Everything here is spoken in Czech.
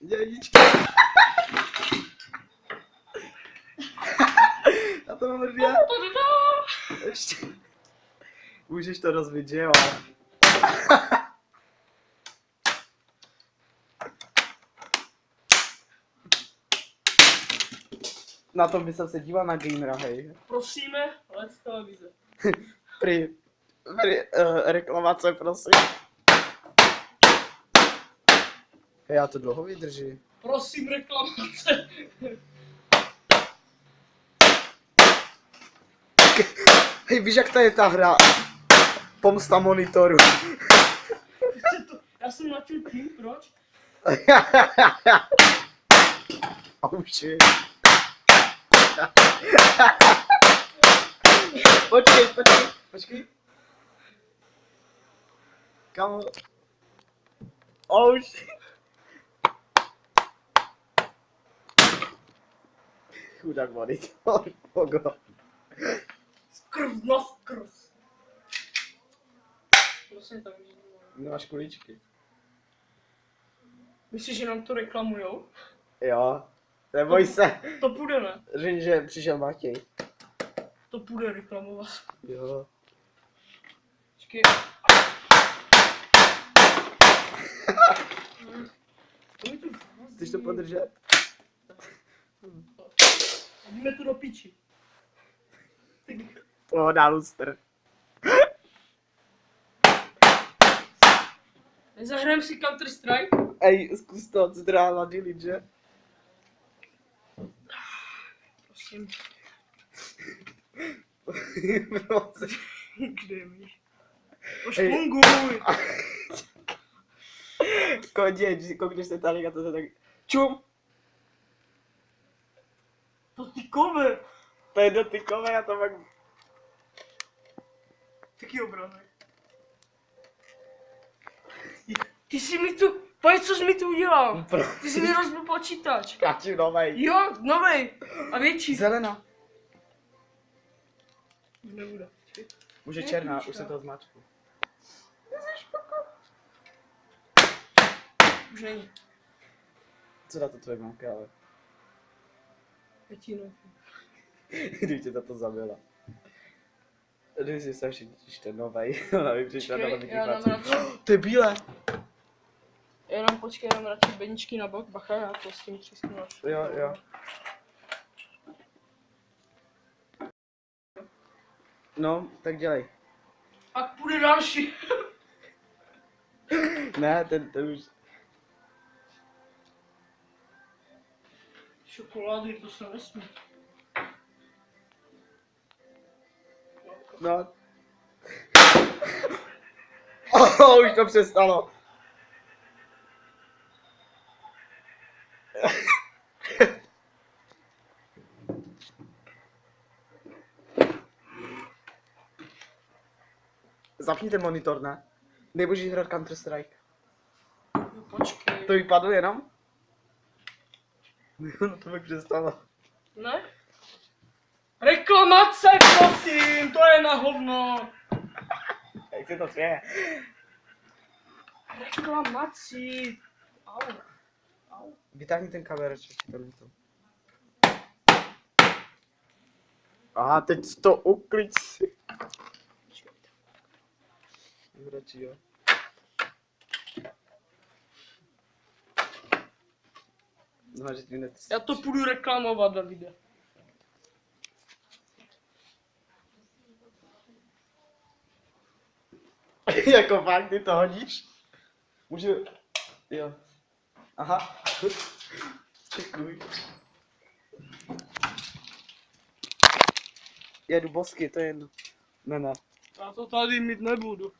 Dědička. A to mám rdě. Ještě. Můžeš to rozbít, že jo? Na tom by jsem se díval na gamera, hej. Prosíme, let's televize. Prý reklamace, prosím. Hej, já to dlouho vydrží. Prosím, reklamace. Hej, víš, jak to je ta hra? Pomsta monitoru. Já jsem na tým, proč? Auši. Počkej. Kamo. Auši. Chudák monitor, pogo. Skrv na skrv. Prosím, tam Nemáš kuličky. myslíš, že nám to reklamujou? Jo. Neboj se. To půjde, ne? Řekni, že přišel Matěj. To půjde reklamovat. Jo. Počkej. Chceš to podržet? Jdeme tu do piči. Pohoda, lustr. Nezahrajeme si Counter Strike? Ej, zkus to, co teda na delete, že? Prosím. Prosím. Kde je mi? Pošpunguj! Koukneš se tady a to se tak... Čum! Dotykové! To je dotykové a to pak... Taký obrázek. Ty jsi mi tu... Pojď, co jsi mi tu udělal? Ty jsi mi rozbil počítač. Kači novej. Jo, novej. A větší. Zelená. Nebude. Už je černá, už se to zmáčklo. Už není. Co na to tvoje mamka, ale? Větší Když tě za to zabila. Když si se všichni ten novej, ona mi přišla na nový To je bílé. Jenom počkej, jenom radši bedničky na bok, bacha, já to s tím přisknu až. Jo. No, tak dělej. Pak půjde další. Ne, ten už... Čokolády, to se nesmí. No. Už to přestalo. Zapni ten monitor, ne? Nemůžeš hrát Counter Strike. No, počkej. To vypadlo jenom? No to bych přestalo. Ne? Reklamace, prosím, to je na hovno. Jak se to směje? Reklamací. Au. Vytáhni ten kamereček, to. Aha, teď to uklid si. Radši jo. No, že ty net... Já to půjdu reklamovat, Davide. Jako fakt, ty to hodíš? Můžu... Jo. Aha. Čekuj. Jedu bosky, to je jedno. Ne. Já to tady mít nebudu.